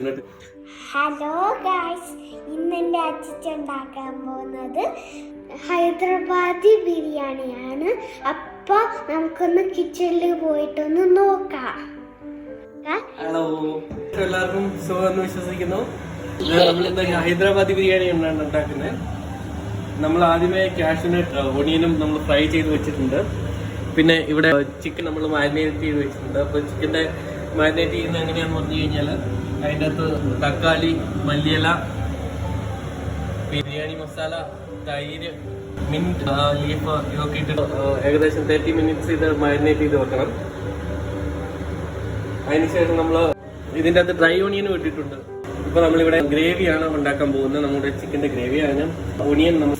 Hello guys, ഇന്ന് എൻ്റെ അച്ഛൻ ഉണ്ടാക്കാൻ പോകുന്നത് ഹൈദരാബാദി ബിരിയാണിയാണ്. അപ്പോൾ നമുക്കൊന്ന് കിച്ചണിൽ പോയിട്ടൊന്ന് നോക്കാം. ഹലോ, എല്ലാവർക്കും സുഖമെന്ന് വിശ്വസിക്കുന്നു. നമ്മളിന്ന് ഹൈദരാബാദി ബിരിയാണിയാണ് ഉണ്ടാക്കുന്നത്. നമ്മൾ ആദ്യമേ കാഷ്യൂനട്ട് ഒണിയനും നമ്മൾ ഫ്രൈ ചെയ്ത് വെച്ചിട്ടുണ്ട്. പിന്നെ ഇവിടെ ചിക്കൻ നമ്മൾ മാരിനേറ്റ് ചെയ്ത് വെച്ചിട്ടുണ്ട്. അപ്പോൾ ചിക്കൻ്റെ മാരിനേറ്റ് ചെയ്യുന്നത് എങ്ങനെയാണെന്ന് പറഞ്ഞു കഴിഞ്ഞാൽ അതിൻ്റെ അകത്ത് തക്കാളി, മല്ലിയില, ബിരിയാണി മസാല, തൈര്, മിന്റ് ലീഫ് ഇതൊക്കെ ഇട്ടിട്ട് ഏകദേശം 30 മിനിറ്റ്സ് ഇത് മാരിനേറ്റ് ചെയ്ത് വെക്കണം. അതിനുശേഷം നമ്മൾ ഇതിൻ്റെ അകത്ത് ഡ്രൈ ഓണിയനും ഇട്ടിട്ടുണ്ട്. ഇപ്പോൾ നമ്മളിവിടെ ഗ്രേവിയാണ് ഉണ്ടാക്കാൻ പോകുന്നത്. നമ്മുടെ ചിക്കൻ്റെ ഗ്രേവിയാണ്. ഓണിയൻ നമ്മൾ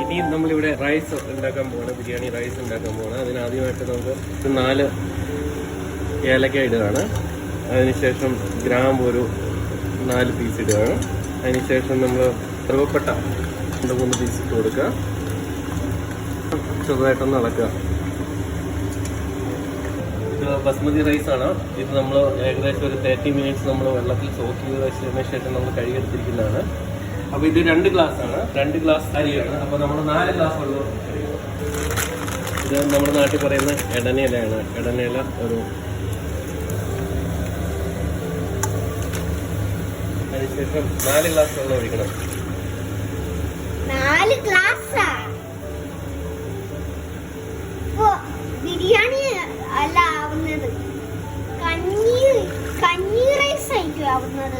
ഇനി നമ്മളിവിടെ റൈസ് ഉണ്ടാക്കാൻ പോവാണ്. ബിരിയാണി റൈസ് ഉണ്ടാക്കാൻ പോവാണ്. അതിനാദ്യമായിട്ട് നമുക്ക് 4 ഏലക്ക ഇടുകയാണ്. അതിനുശേഷം ഗ്രാമ്പ് ഒരു 4 പീസ് ഇടുകയാണ്. അതിനുശേഷം നമ്മൾ കറുവപ്പട്ട 2-3 പീസ് ഇട്ട് കൊടുക്കുക. ചെറുതായിട്ടൊന്ന് ഇളക്കുക. ഇത് ബസ്മതി റൈസാണ്. ഇത് നമ്മൾ ഏകദേശം ഒരു 30 മിനിറ്റ്സ് നമ്മൾ വെള്ളത്തിൽ സോക്ക് ചെയ്ത് വെച്ചതിന് ശേഷം നമ്മൾ കഴുകിയെടുത്തിരിക്കുന്നതാണ്. അപ്പോൾ ഇത് 2 ഗ്ലാസ് ആണ്. 2 ഗ്ലാസ് അരിയാണ്. അപ്പോൾ നമ്മൾ 4 ഗ്ലാസ് വെള്ളം. ഇത് നമ്മുടെ നാട്ടിൽ പറയുന്ന എടനയിലയാണ്. എടനയില ഒരു അതിനുശേഷം 4 ഗ്ലാസ് വെള്ളം ഒഴിക്കണം. 4 ഗ്ലാസ് ബിരിയാണി അല്ല ആവുന്നത്, കഞ്ഞി റൈസ് ആയിരിക്കും ആവുന്നത്.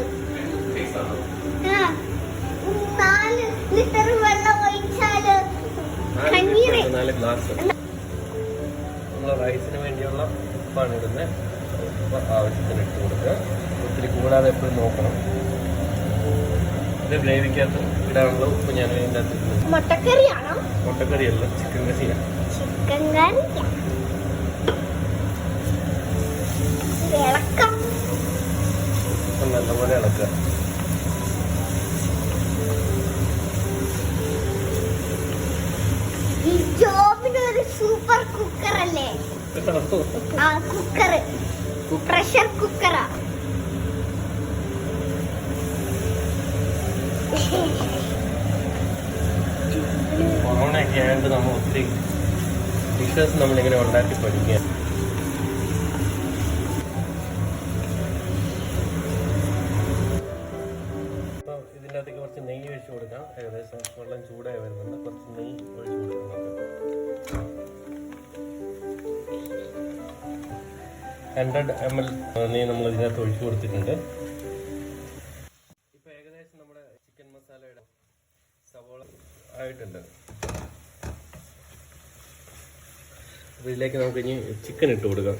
4 ലിറ്റർ വെള്ളം ഒഴിച്ചാല് 4 ഗ്ലാസ് നമ്മൾ റൈസിന് വേണ്ടിയുള്ള ഉപ്പാണ് ഇടുന്നത്. ഉപ്പ് ആവശ്യത്തിന് ഇട്ട് കൊടുക്കുക. ഒത്തിരി കൂടാതെ എപ്പോഴും നോക്കണം. ഇത് ഗ്രേവിക്കകത്ത് ഇടാനുള്ള ഉപ്പ് ഞാൻ ഇതിൻ്റെ അകത്ത്. മുട്ടക്കറിയാണോ? മുട്ടക്കറിയല്ല, ചിക്കൻ കറിയാണ്. ചിക്കൻ കറി ഇളക്കാം. നല്ലപോലെ ഇളക്കുക. ഈ ജോബിന് ഒരു സൂപ്പർ കുക്കർ അല്ലേ? ആ കുക്കർ, പ്രഷർ കുക്കറാ. കൊറോണയൊക്കെ ആയതുകൊണ്ട് നമ്മൾ ഒത്തിരി ഡിഷസ് നമ്മളിങ്ങനെ ഉണ്ടാക്കി പഠിക്കുക. അപ്പോൾ ഇതിൻ്റെ അകത്തേക്ക് കുറച്ച് നെയ്യ് ഒഴിച്ച് കൊടുക്കാം. ഏകദേശം വെള്ളം ചൂടായി വരുന്നുണ്ട്. കുറച്ച് നെയ്യ് ഒഴിച്ച് കൊടുക്കാം. 100 ml നെയ്യ് നമ്മൾ ഇതിനകത്ത് ഒഴിച്ചു കൊടുത്തിട്ടുണ്ട്. ഇപ്പം ഏകദേശം നമ്മുടെ ചിക്കൻ മസാലയുടെ സവോള ആയിട്ടുണ്ട്. ഇതിലേക്ക് നമുക്ക് ഇനി ചിക്കൻ ഇട്ട് കൊടുക്കാം.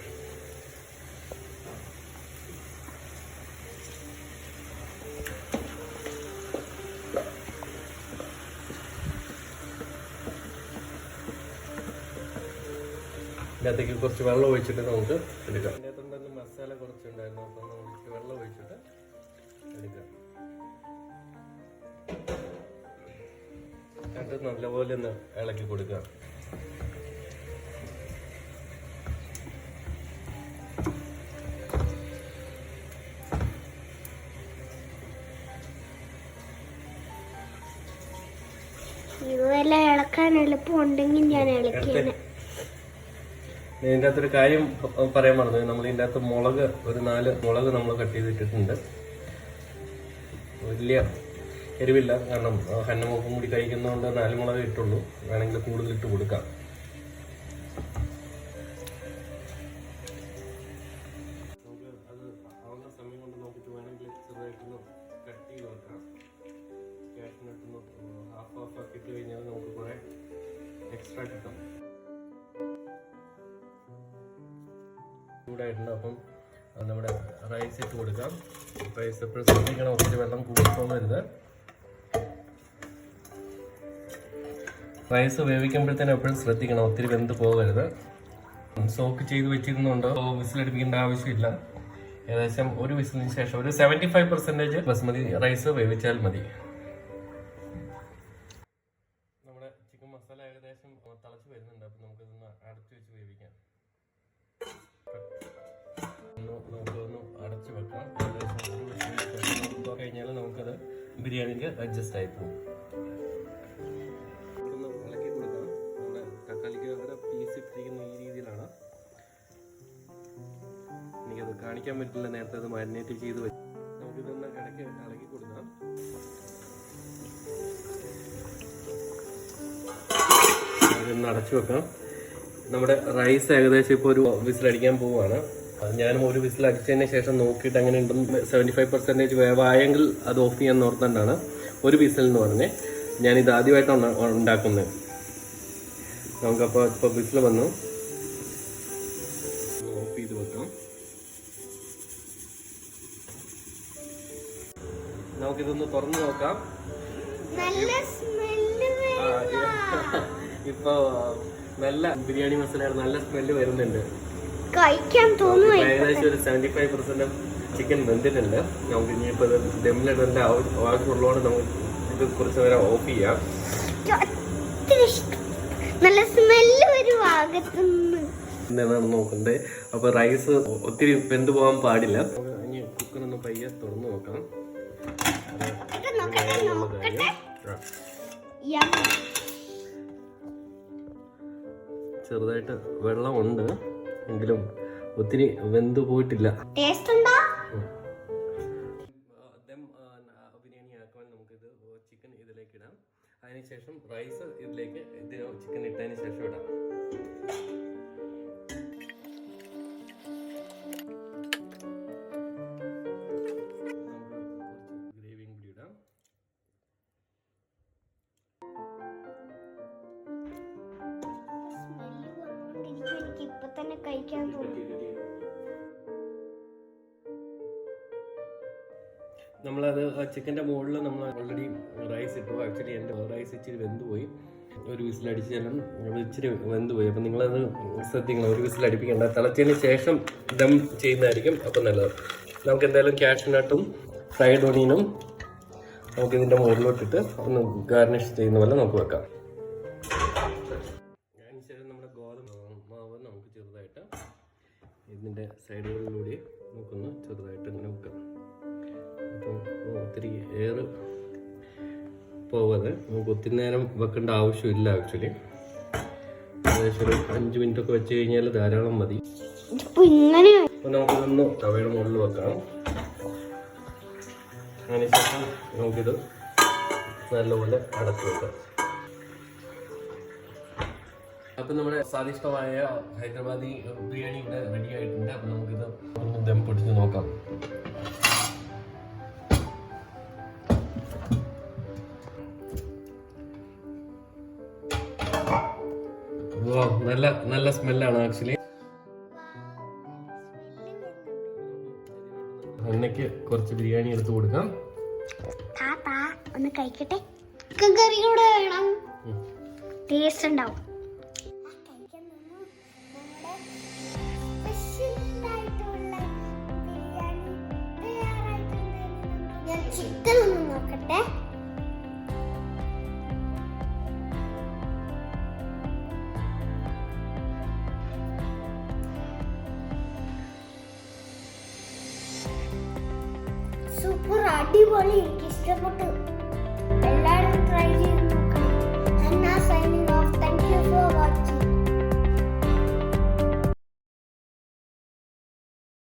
ഇതിനകത്തേക്ക് കുറച്ച് വെള്ളം ഒഴിച്ചിട്ട് നമുക്ക് എടുക്കാം. അതിൻ്റെ അകത്തുണ്ടെന്ന് മസാല കുറച്ചുണ്ടായിരുന്നു. അപ്പം നമുക്ക് വെള്ളം ഒഴിച്ചിട്ട് എടുക്കാം. എന്നിട്ട് നല്ലപോലെ ഒന്ന് ഇളക്കി കൊടുക്കാം. ഇതുവെല്ലാം ഇളക്കാൻ എളുപ്പമുണ്ടെങ്കിൽ ഞാൻ ഇളക്കിയാണ്. ഇതിൻ്റെ അകത്തൊരു കാര്യം പറയാൻ മറന്നു. നമ്മൾ ഇതിൻ്റെ അകത്ത് മുളക് ഒരു 4 മുളക് നമ്മൾ കട്ട് ചെയ്തിട്ടിട്ടുണ്ട്. വലിയ എരിവില്ല, കാരണം ഹന്നമൊപ്പം കൂടി കഴിക്കുന്നതുകൊണ്ട് 4 മുളക് ഇട്ടുള്ളൂ. വേണമെങ്കിൽ കൂടുതൽ ഇട്ട് കൊടുക്കാം. നമുക്ക് അത് ആവുന്ന സമയം കൊണ്ട് നോക്കിയിട്ട് വേണമെങ്കിൽ ചെറുതായിട്ടൊന്ന് കട്ട് ചെയ്ത് വെക്കാം. കാഷ്യൂനട്ടൊന്ന് ഹാഫ് ആക്കി ഇട്ട് കഴിഞ്ഞാൽ നമുക്ക് കുറേ എക്സ്ട്രാ കിട്ടും. ചൂടായിട്ടുണ്ട്. അപ്പം നമ്മുടെ റൈസ് ഇട്ട് കൊടുക്കാം. റൈസ് എപ്പോഴും ശ്രദ്ധിക്കണം, ഒത്തിരി വെള്ളം കൂടിപ്പോകരുത്. റൈസ് വേവിക്കുമ്പോഴത്തേനും എപ്പോഴും ശ്രദ്ധിക്കണം, ഒത്തിരി വെന്ത് പോകരുത്. സോക്ക് ചെയ്ത് വെച്ചിരുന്നുണ്ടോ വിസിലടിപ്പിക്കേണ്ട ആവശ്യമില്ല. ഏകദേശം ഒരു വിസിലിന് ശേഷം ഒരു 75% ബസ്മതി റൈസ് വേവിച്ചാൽ മതി. നമ്മുടെ ചിക്കൻ മസാല ഏകദേശം തിളച്ച് വരുന്നുണ്ട്. അപ്പം നമുക്കിതൊന്ന് അടച്ചു വെച്ച് വേവിക്കാം. നമുക്കൊന്ന് അടച്ചു വെക്കാം. ഏകദേശം കഴിഞ്ഞാൽ നമുക്കത് ബിരിയാണിക്ക് അഡ്ജസ്റ്റ് ആയി പോകും. ഒന്ന് ഇളക്കി കൊടുക്കാം. നമ്മുടെ തക്കാളിക്ക് അവിടെ പീസ് ഇട്ടിരിക്കുന്ന ഈ രീതിയിലാണ്. എനിക്കത് കാണിക്കാൻ പറ്റില്ല, നേരത്തെ അത് മാരിനേറ്റ് ചെയ്ത് വെച്ച്. നമുക്കിതൊന്ന് ഇടയ്ക്ക് ഇളക്കി കൊടുക്കാം. ഇതൊന്ന് അടച്ചു വെക്കാം. നമ്മുടെ റൈസ് ഏകദേശം ഇപ്പോൾ ഒരു വിസിലടിക്കാൻ പോവുകയാണ്. അത് ഞാനും ഒരു വിസിൽ അടിച്ചതിന് ശേഷം നോക്കിയിട്ട് അങ്ങനെ ഉണ്ടെന്ന് 75% വേവായെങ്കിൽ അത് ഓഫ് ചെയ്യാൻ ഓർത്തുകൊണ്ടാണ് ഒരു വിസിൽ എന്ന് പറഞ്ഞ് ഞാനിത് ആദ്യമായിട്ടാണ് ഉണ്ടാക്കുന്നത്. നമുക്കപ്പോൾ ഇപ്പോൾ വിസിൽ വന്നു, ഓഫ് ചെയ്ത് വെക്കാം. നമുക്കിതൊന്ന് തുറന്നു നോക്കാം. ഇപ്പൊ നല്ല ബിരിയാണി മസാലയുടെ നല്ല സ്മെല്ല് വരുന്നുണ്ട്. കഴിക്കാൻ തോന്നുന്നു. ഏകദേശം ഒരു 75% ചിക്കൻ വെന്തിട്ടുണ്ട്. നമുക്ക് ഇനിയിപ്പോൾ ദമ്മിലിടേണ്ട ആവശ്യമുള്ളതുകൊണ്ട് നമുക്ക് ഇത് കുറച്ച് നേരം ഓഫ് ചെയ്യാം. നല്ല സ്മെല്ല് വരും ഭാഗത്തുനിന്ന്. എന്താണ് നോക്കണ്ടേ. അപ്പൊ റൈസ് ഒത്തിരി വെന്ത് പോകാൻ പാടില്ല. ഇനി കുക്കറൊന്ന് പയ്യെ തുറന്നു നോക്കാം. ചെറുതായിട്ട് വെള്ളമുണ്ട്, എങ്കിലും ഒത്തിരി വെന്ത് പോയിട്ടില്ല. ബിരിയാണി ആക്കാൻ നമുക്കിത് ചിക്കൻ ഇതിലേക്ക് ഇടാം. അതിനുശേഷം റൈസ് ഇതിലേക്ക് ചിക്കൻ ഇട്ടതിന് ശേഷം ഇടാം. ഗ്രേവിയും കൂടി ഇടാം. ഇപ്പൊ തന്നെ കഴിക്കാൻ തോന്നുന്നു. നമ്മളത് ചിക്കൻ്റെ മുകളിൽ നമ്മൾ ഓൾറെഡി റൈസ് ഇട്ടു. ആക്ച്വലി എൻ്റെ റൈസ് ഇച്ചിരി വെന്തുപോയി. ഒരു വിസിലടിച്ചാലും ഇച്ചിരി വെന്തുപോയി. അപ്പം നിങ്ങളത് ശ്രദ്ധിക്കണം, ഒരു വിസിലടിപ്പിക്കേണ്ട. തിളച്ചതിന് ശേഷം ദം ചെയ്യുന്നതായിരിക്കും അപ്പം നല്ലത്. നമുക്ക് എന്തായാലും കാഷ്യൂനട്ടും ഫ്രൈഡ് ഓണിയനും നമുക്കിതിൻ്റെ മുകളിലോട്ടിട്ട് ഒന്ന് ഗാർണിഷ് ചെയ്യുന്ന പോലെ നമുക്ക് വെക്കാം. അതിനുശേഷം നമ്മുടെ ഗോതമ്പ് മാവ് നമുക്ക് ചെറുതായിട്ട് ഇതിൻ്റെ സൈഡുകളിലൂടെ നമുക്കൊന്ന് ചെറുതായിട്ട് ഇങ്ങനെ വെക്കാം. അപ്പം ഒത്തിരി എയർ പോകാതെ നമുക്ക് ഒത്തിരി നേരം വെക്കേണ്ട ആവശ്യമില്ല. ആക്ച്വലി ഏകദേശം ഒരു 5 മിനിറ്റ് വെച്ച് കഴിഞ്ഞാൽ ധാരാളം മതി. അപ്പം നമുക്കിതൊന്ന് തവയുടെ മുകളിൽ വെക്കാം. അതിനുശേഷം നമുക്കിത് നല്ലപോലെ അടച്ചു വെക്കാം. അപ്പം നമ്മുടെ സ്വാദിഷ്ടമായ ഹൈദരാബാദി ബിരിയാണി ഇവിടെ റെഡി ആയിട്ടുണ്ട്. അപ്പം നമുക്കിത് ഒന്ന് ദം പൊടിച്ച് നോക്കാം. നല്ല നല്ല സ്മെല്ലാണ് ആക്ച്വലി. എണ്ണയ്ക്ക് കുറച്ച് ബിരിയാണി എടുത്ത് കൊടുക്കാം. ഒന്ന് കഴിക്കട്ടെ. ചിക്കൻ കറി കൂടെ വേണം, ടേസ്റ്റ് ഉണ്ടാവും. ഞാൻ ചിക്കൻ ഒന്ന് നോക്കട്ടെ. സൂപ്പർ, അടിപൊളി, എനിക്ക് ഇഷ്ടപ്പെട്ടു. എല്ലാവരും ട്രൈ ചെയ്തു.